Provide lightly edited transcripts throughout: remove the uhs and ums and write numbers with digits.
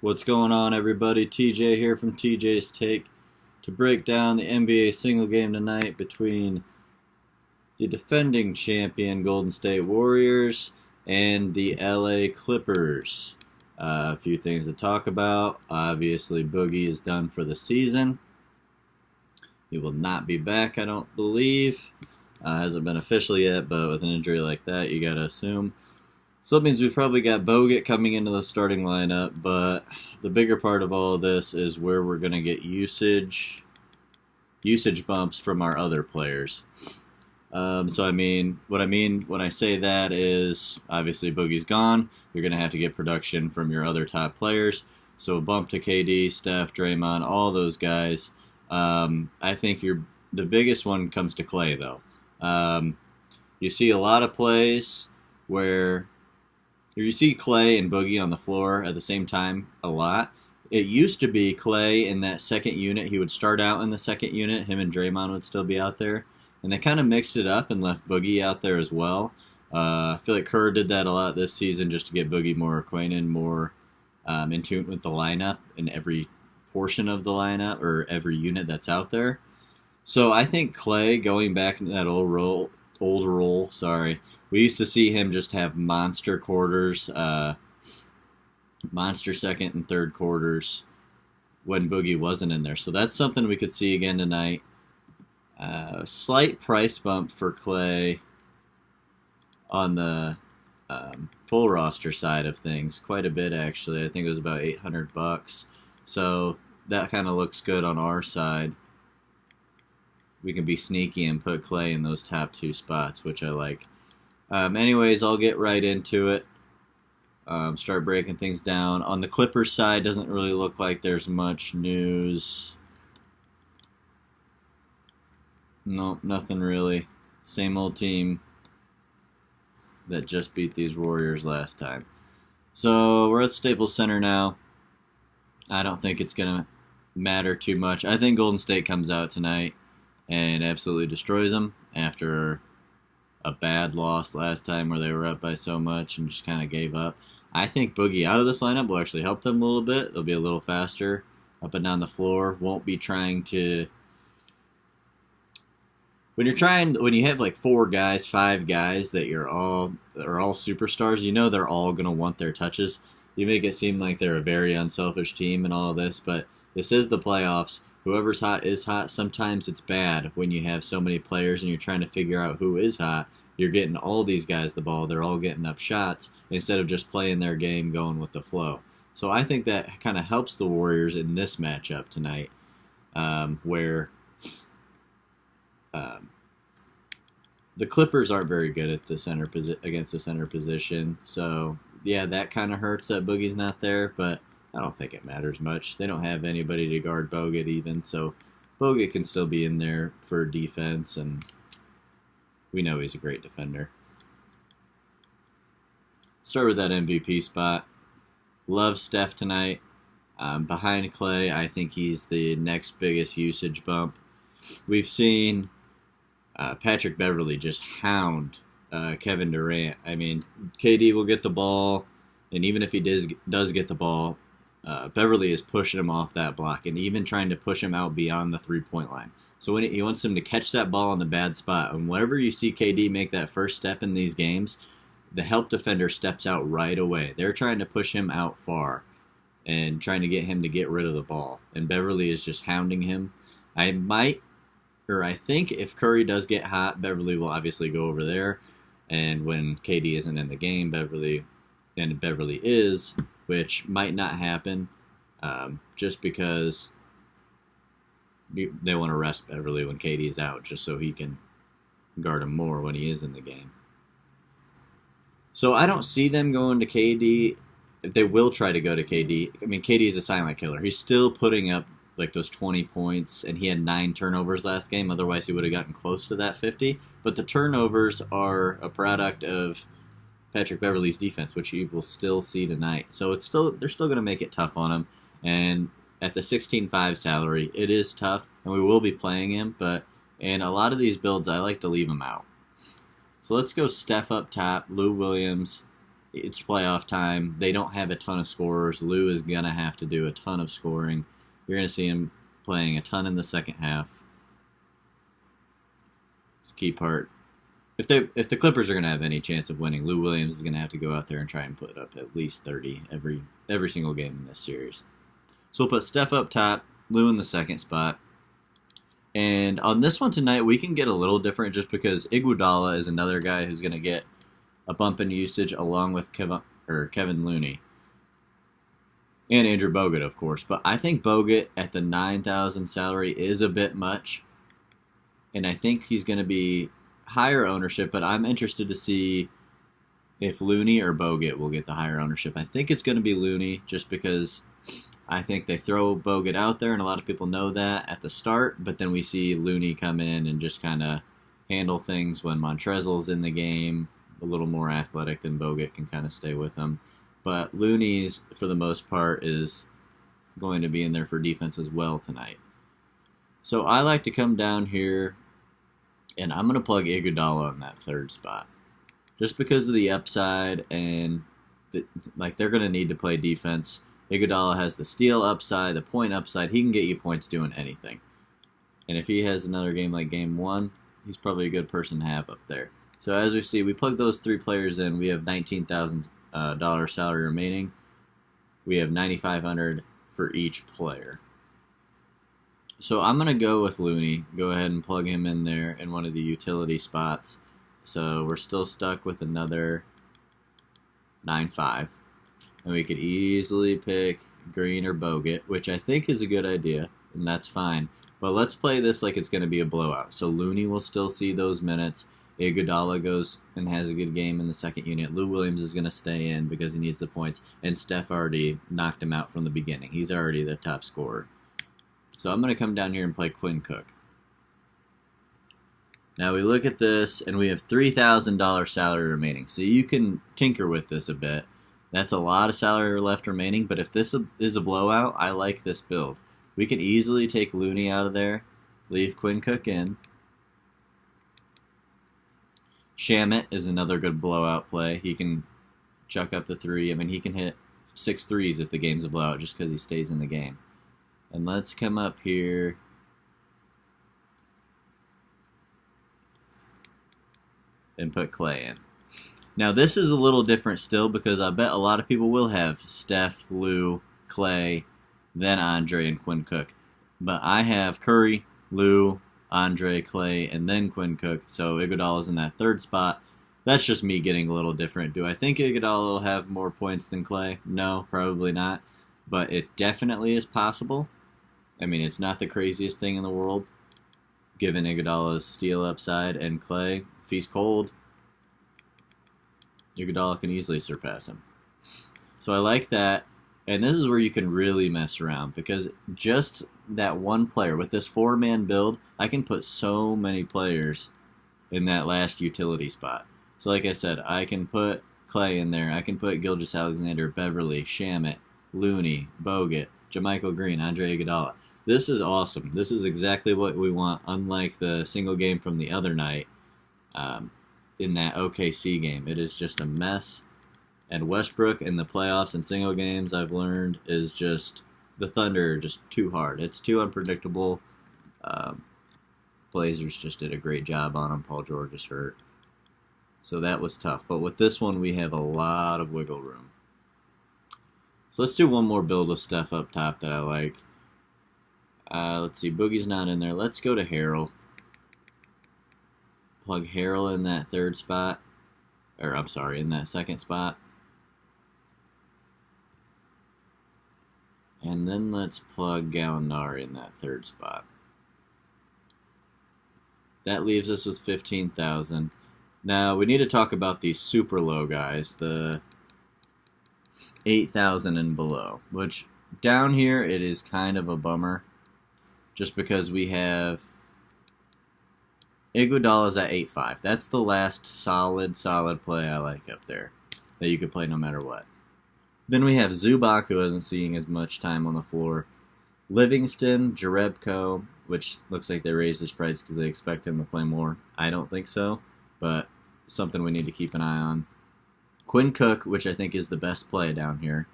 What's going on, everybody? TJ here from TJ's Take to break down the NBA single game tonight between the defending champion Golden State Warriors and the LA Clippers. A few things to talk about. Obviously, Boogie is done for the season. He will not be back, I don't believe. Hasn't been official yet, but with an injury like that, you gotta assume. So that means we probably got Bogut coming into the starting lineup, but the bigger part of all of this is where we're going to get usage bumps from our other players. So I mean, what I mean when I say that is, obviously Boogie's gone. You're going to have to get production from your other top players. So a bump to KD, Steph, Draymond, all those guys. I think the biggest one comes to Clay, though. You see a lot of plays where you see Clay and Boogie on the floor at the same time a lot. It used to be Clay in that second unit. He would start out in the second unit. Him and Draymond would still be out there. And they kind of mixed it up and left Boogie out there as well. I feel like Kerr did that a lot this season just to get Boogie more acquainted, more in tune with the lineup in every portion of the lineup or every unit that's out there. So I think Clay, going back into that old role, we used to see him just have monster quarters, monster second and third quarters when Boogie wasn't in there. So that's something we could see again tonight. Slight price bump for Clay on the full roster side of things. Quite a bit, actually. I think it was about $800. So that kind of looks good on our side. We can be sneaky and put Clay in those top two spots, which I like. Anyways, I'll get right into it. Start breaking things down. On the Clippers side, doesn't really look like there's much news. Nope, nothing really. Same old team that just beat these Warriors last time. So we're at Staples Center now. I don't think it's going to matter too much. I think Golden State comes out tonight and absolutely destroys them after a bad loss last time where they were up by so much and just kind of gave up. I think Boogie out of this lineup will actually help them a little bit. They'll be a little faster up and down the floor. Won't be trying to... When you have like 5 guys that are all superstars, you know they're all going to want their touches. You make it seem like they're a very unselfish team and all of this, but this is the playoffs. Whoever's hot is hot. Sometimes it's bad when you have so many players and you're trying to figure out who is hot. You're getting all these guys the ball. They're all getting up shots instead of just playing their game, going with the flow. So I think that kind of helps the Warriors in this matchup tonight, where the Clippers aren't very good at the center against the center position. So yeah, that kind of hurts that Boogie's not there, but I don't think it matters much. They don't have anybody to guard Bogut even, so Bogut can still be in there for defense, and we know he's a great defender. Start with that MVP spot. Love Steph tonight. Behind Clay, I think he's the next biggest usage bump. We've seen Patrick Beverley just hound Kevin Durant. I mean, KD will get the ball, and even if he does get the ball, Beverley is pushing him off that block and even trying to push him out beyond the three-point line. So when he wants him to catch that ball in the bad spot, and whenever you see KD make that first step in these games, the help defender steps out right away. They're trying to push him out far and trying to get him to get rid of the ball. And Beverley is just hounding him. I think if Curry does get hot, Beverley will obviously go over there. And when KD isn't in the game, Beverley is, which might not happen, just because they want to rest Beverley when KD's out, just so he can guard him more when he is in the game. So I don't see them going to KD. If they will try to go to KD, I mean, KD is a silent killer. He's still putting up like those 20 points, and he had 9 turnovers last game. Otherwise, he would have gotten close to that 50. But the turnovers are a product of Patrick Beverley's defense, which you will still see tonight. So they're still going to make it tough on him. And at the 16.5 salary, it is tough, and we will be playing him. But in a lot of these builds, I like to leave him out. So let's go Steph up top, Lou Williams, It's playoff time. They don't have a ton of scorers. Lou is going to have to do a ton of scoring. You're going to see him playing a ton in the second half. It's a key part. If the Clippers are going to have any chance of winning, Lou Williams is going to have to go out there and try and put up at least 30 every single game in this series. So we'll put Steph up top, Lou in the second spot. And on this one tonight, we can get a little different just because Iguodala is another guy who's going to get a bump in usage along with Kevin Looney. And Andrew Bogut, of course. But I think Bogut at the $9,000 salary is a bit much. And I think he's going to be higher ownership, but I'm interested to see if Looney or Bogut will get the higher ownership. I think it's going to be Looney just because I think they throw Bogut out there, and a lot of people know that at the start, but then we see Looney come in and just kind of handle things when Montrezl's in the game, a little more athletic than Bogut can kind of stay with him. But Looney's, for the most part, is going to be in there for defense as well tonight. So I like to come down here, and I'm going to plug Iguodala in that third spot. Just because of the upside, and they're going to need to play defense. Iguodala has the steal upside, the point upside. He can get you points doing anything. And if he has another game like Game 1, he's probably a good person to have up there. So as we see, we plug those three players in. We have $19,000 salary remaining. We have $9,500 for each player. So I'm going to go with Looney. Go ahead and plug him in there in one of the utility spots. So we're still stuck with another 9.5. And we could easily pick Green or Bogut, which I think is a good idea, and that's fine. But let's play this like it's going to be a blowout. So Looney will still see those minutes. Iguodala goes and has a good game in the second unit. Lou Williams is going to stay in because he needs the points. And Steph already knocked him out from the beginning. He's already the top scorer. So I'm going to come down here and play Quinn Cook. Now we look at this, and we have $3,000 salary remaining. So you can tinker with this a bit. That's a lot of salary left remaining, but if this is a blowout, I like this build. We can easily take Looney out of there, leave Quinn Cook in. Shamet is another good blowout play. He can chuck up the three. I mean, he can hit 6 threes if the game's a blowout just because he stays in the game. And let's come up here and put Clay in. Now, this is a little different still because I bet a lot of people will have Steph, Lou, Clay, then Andre, and Quinn Cook. But I have Curry, Lou, Andre, Clay, and then Quinn Cook. So Iguodala's in that third spot. That's just me getting a little different. Do I think Iguodala will have more points than Clay? No, probably not. But it definitely is possible. I mean, it's not the craziest thing in the world, given Iguodala's steal upside, and Clay, if he's cold, Iguodala can easily surpass him. So I like that, and this is where you can really mess around, because just that one player, with this 4-man build, I can put so many players in that last utility spot. So like I said, I can put Clay in there, I can put Gilgeous-Alexander, Beverly, Shamet, Looney, Bogut, JaMychal Green, Andre Iguodala. This is awesome. This is exactly what we want, unlike the single game from the other night in that OKC game. It is just a mess. And Westbrook in the playoffs and single games, I've learned, is just the Thunder just too hard. It's too unpredictable. Blazers just did a great job on him. Paul George is hurt. So that was tough. But with this one, we have a lot of wiggle room. So let's do one more build with Steph up top that I like. Let's see, Boogie's not in there. Let's go to Harrell. Plug Harrell in that third spot. Or, I'm sorry, in that second spot. And then let's plug Gallinari in that third spot. That leaves us with 15,000. Now, we need to talk about these super low guys, the 8,000 and below, which down here it is kind of a bummer just because we have Iguodala's at 8.5. That's the last solid play I like up there that you could play no matter what. Then we have Zubac, who isn't seeing as much time on the floor. Livingston, Jerebko, which looks like they raised his price because they expect him to play more. I don't think so, but something we need to keep an eye on. Quinn Cook, which I think is the best play down here,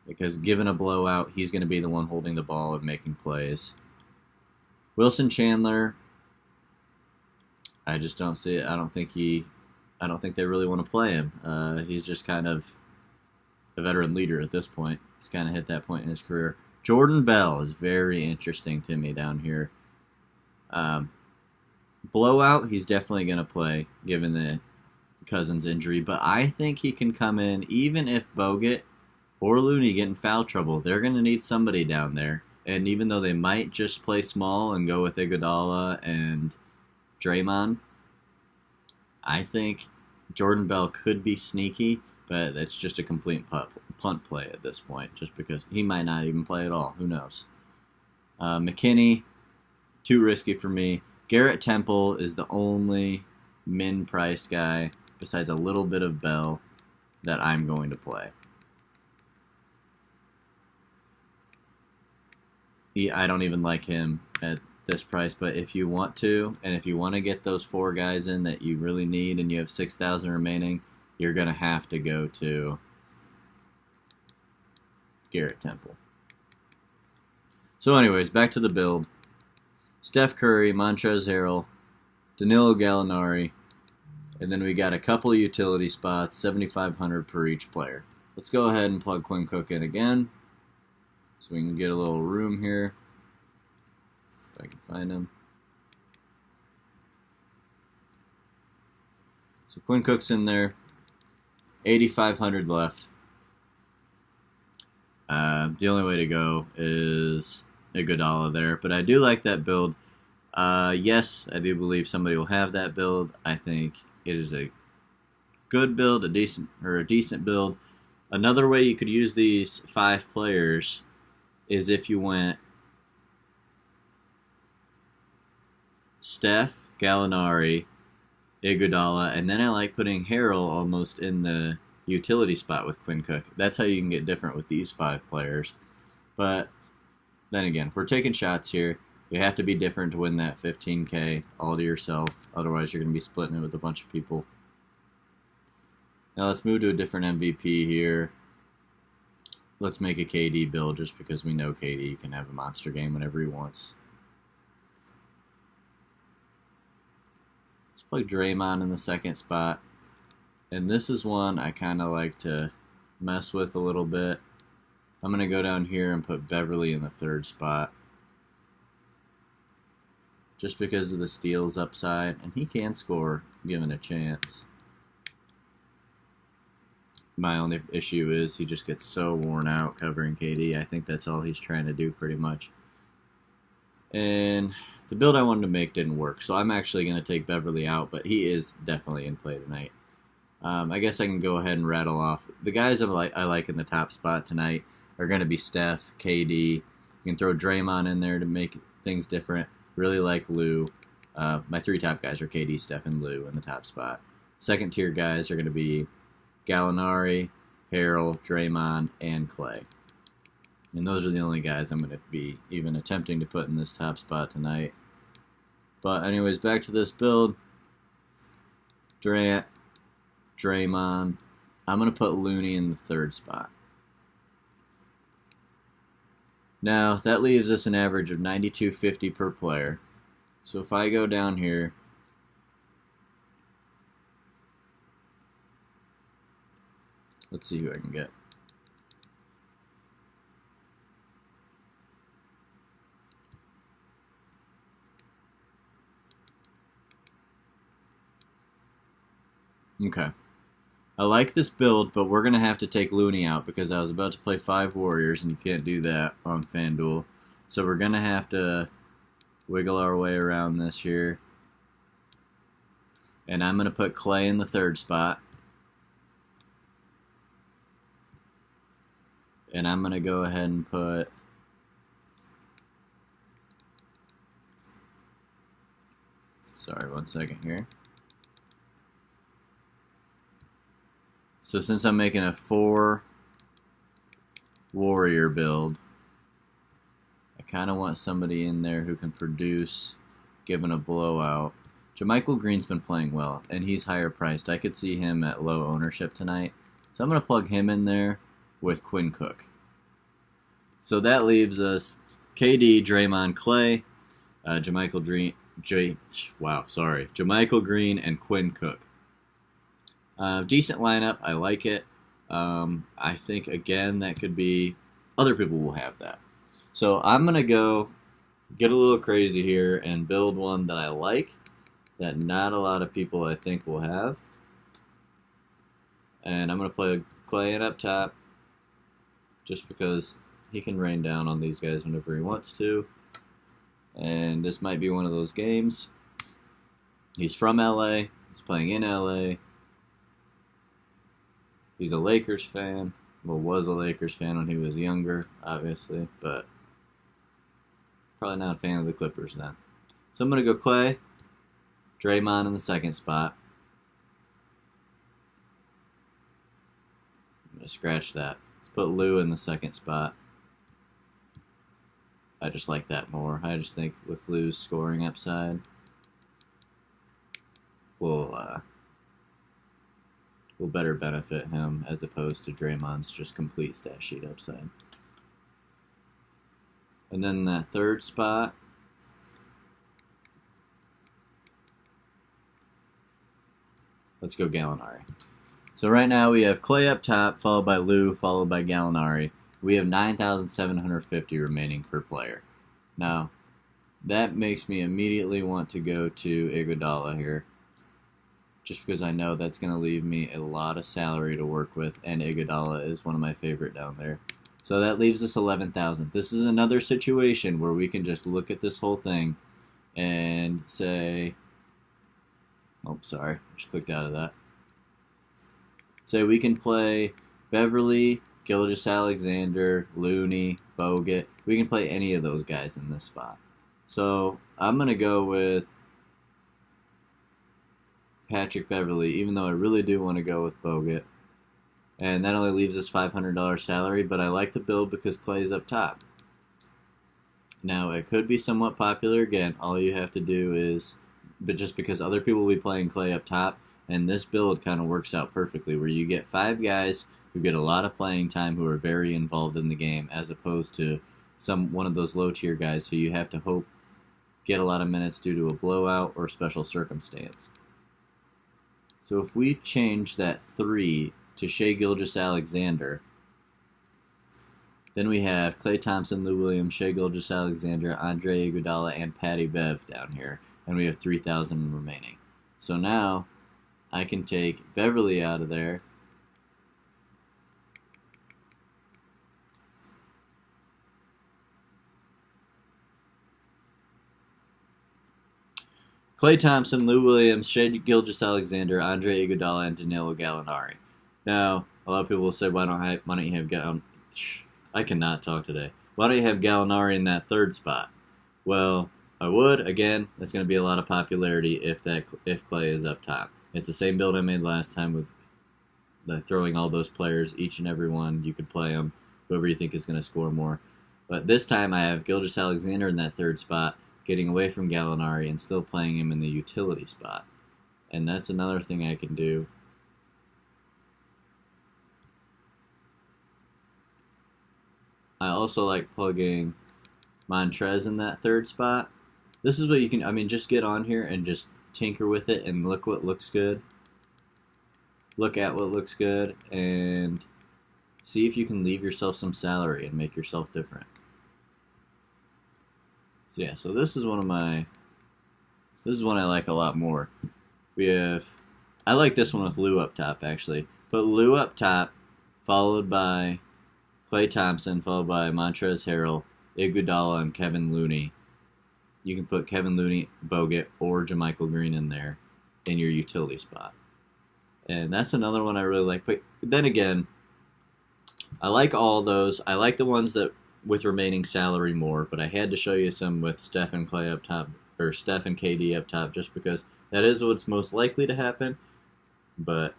because given a blowout, he's going to be the one holding the ball and making plays. Wilson Chandler, I just don't see it. I don't think they really want to play him. He's just kind of a veteran leader at this point. He's kind of hit that point in his career. Jordan Bell is very interesting to me down here. Blowout, he's definitely going to play, given the Cousins injury, but I think he can come in, even if Bogut or Looney get in foul trouble. They're going to need somebody down there, and even though they might just play small and go with Iguodala and Draymond, I think Jordan Bell could be sneaky, but it's just a complete punt play at this point, just because he might not even play at all. Who knows? McKinney, too risky for me. Garrett Temple is the only min price guy, besides a little bit of Bell, that I'm going to play. I don't even like him at this price, but if you want to, and if you want to get those 4 guys in that you really need and you have 6,000 remaining, you're going to have to go to Garrett Temple. So anyways, back to the build. Steph Curry, Montrezl Harrell, Danilo Gallinari, and then we got a couple of utility spots, 7,500 per each player. Let's go ahead and plug Quinn Cook in again, so we can get a little room here. If I can find him. So Quinn Cook's in there. 8,500 left. The only way to go is Iguodala there, but I do like that build. Yes, I do believe somebody will have that build. I think it is a good build, a decent build. Another way you could use these 5 players is if you went Steph, Gallinari, Iguodala, and then I like putting Harrell almost in the utility spot with Quinn Cook. That's how you can get different with these 5 players. But then again, we're taking shots here. You have to be different to win that 15K all to yourself. Otherwise, you're going to be splitting it with a bunch of people. Now let's move to a different MVP here. Let's make a KD build just because we know KD can have a monster game whenever he wants. Let's play Draymond in the second spot. And this is one I kind of like to mess with a little bit. I'm going to go down here and put Beverly in the third spot. Just because of the steals upside. And he can score given a chance. My only issue is he just gets so worn out covering KD. I think that's all he's trying to do pretty much. And the build I wanted to make didn't work. So I'm actually going to take Beverly out. But he is definitely in play tonight. I guess I can go ahead and rattle off. The guys I like in the top spot tonight are going to be Steph, KD. You can throw Draymond in there to make things different. Really like Lou. My 3 top guys are KD, Steph, and Lou in the top spot. Second tier guys are going to be Gallinari, Harrell, Draymond, and Clay. And those are the only guys I'm going to be even attempting to put in this top spot tonight. But anyways, back to this build. Durant, Draymond. I'm going to put Looney in the third spot. Now, that leaves us an average of 92.50 per player. So if I go down here, let's see who I can get. Okay. I like this build, but we're going to have to take Looney out because I was about to play 5 Warriors, and you can't do that on FanDuel. So we're going to have to wiggle our way around this here. And I'm going to put Clay in the third spot. And I'm going to go ahead and put... Sorry, one second here. So since I'm making a 4 Warrior build, I kind of want somebody in there who can produce given a blowout. JaMychal Green's been playing well, and he's higher priced. I could see him at low ownership tonight, So I'm going to plug him in there with Quinn Cook. So that leaves us KD, Draymond, Clay, JaMychal Green, and Quinn Cook. Decent lineup. I like it. I think, again, that could be... Other people will have that. So I'm going to go get a little crazy here and build one that I like, that not a lot of people, I think, will have. And I'm going to play Clay in up top, just because he can rain down on these guys whenever he wants to. And this might be one of those games. He's from LA. He's playing in LA. He's a Lakers fan. Well, was a Lakers fan when he was younger, obviously, but probably not a fan of the Clippers now. So I'm going to go Clay, Draymond in the second spot. I'm going to scratch that. Let's put Lou in the second spot. I just like that more. I just think with Lou's scoring upside, will better benefit him as opposed to Draymond's just complete stat sheet upside. And then that third spot, let's go Gallinari. So right now we have Clay up top, followed by Lou, followed by Gallinari. We have 9,750 remaining per player. Now, that makes me immediately want to go to Iguodala here, just because I know that's going to leave me a lot of salary to work with, and Iguodala is one of my favorite down there. So that leaves us 11,000. This is another situation where we can just look at this whole thing and say, oh, sorry, just clicked out of that. Say we can play Beverly, Gilgeous-Alexander, Looney, Bogut. We can play any of those guys in this spot. So I'm going to go with Patrick Beverly, even though I really do want to go with Bogut. And that only leaves us $500 salary, but I like the build because Clay's up top. Now, it could be somewhat popular. Again, all you have to do is, but just because other people will be playing Clay up top, and this build kind of works out perfectly, where you get 5 guys who get a lot of playing time, who are very involved in the game, as opposed to one of those low-tier guys who you have to hope get a lot of minutes due to a blowout or special circumstance. So if we change that 3 to Shai Gilgeous-Alexander, then we have Klay Thompson, Lou Williams, Shai Gilgeous-Alexander, Andre Iguodala, and Patty Bev down here, and we have 3,000 remaining. So now I can take Beverly out of there, Klay Thompson, Lou Williams, Shai Gilgeous-Alexander, Andre Iguodala, and Danilo Gallinari. Now, a lot of people will say, why don't you have Gallinari? I cannot talk today. Why don't you have Gallinari in that third spot? Well, I would. Again, that's going to be a lot of popularity if Clay is up top. It's the same build I made last time with throwing all those players, each and every one. You could play them, whoever you think is going to score more. But this time I have Gilgeous-Alexander in that third spot, getting away from Gallinari and still playing him in the utility spot. And that's another thing I can do. I also like plugging Montrez in that third spot. This is what you can, just get on here and just tinker with it and look what looks good. Look at what looks good and see if you can leave yourself some salary and make yourself different. So yeah, so this is one I like a lot more. I like this one with Lou up top, actually. Put Lou up top, followed by Klay Thompson, followed by Montrezl Harrell, Iguodala, and Kevin Looney. You can put Kevin Looney, Bogut, or JaMychal Green in there in your utility spot. And that's another one I really like. But then again, I like all those. I like the ones that with remaining salary more, but I had to show you some with Steph and Clay up top, or Steph and KD up top, just because that is what's most likely to happen. But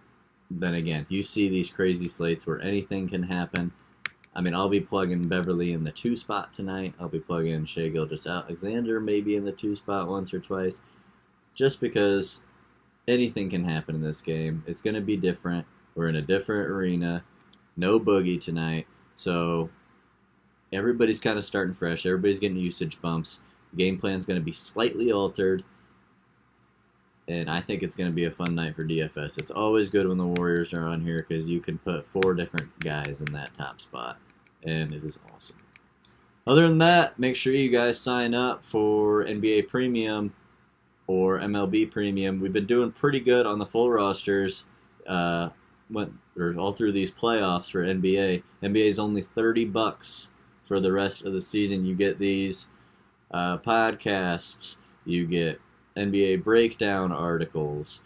then again, you see these crazy slates where anything can happen. I'll be plugging Beverly in the 2 spot tonight. I'll be plugging Shai Gilgeous-Alexander maybe in the 2 spot once or twice, just because anything can happen in this game. It's going to be different. We're in a different arena. No boogie tonight. So everybody's kind of starting fresh. Everybody's getting usage bumps. Game plan's going to be slightly altered. And I think it's going to be a fun night for DFS. It's always good when the Warriors are on here because you can put 4 different guys in that top spot. And it is awesome. Other than that, make sure you guys sign up for NBA Premium or MLB Premium. We've been doing pretty good on the full rosters all through these playoffs for NBA. NBA is only $30 for the rest of the season. You get these podcasts. You get NBA breakdown articles.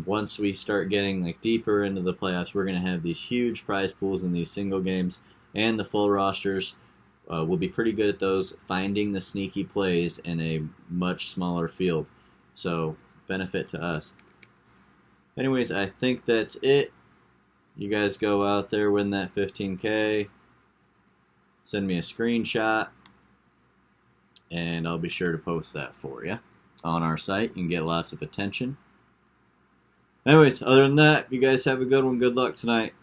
Once we start getting deeper into the playoffs, we're going to have these huge prize pools in these single games, and the full rosters will be pretty good at those, finding the sneaky plays in a much smaller field. So, benefit to us. Anyways, I think that's it. You guys go out there, win that 15K. Send me a screenshot, and I'll be sure to post that for you on our site. You can get lots of attention. Anyways, other than that, you guys have a good one. Good luck tonight.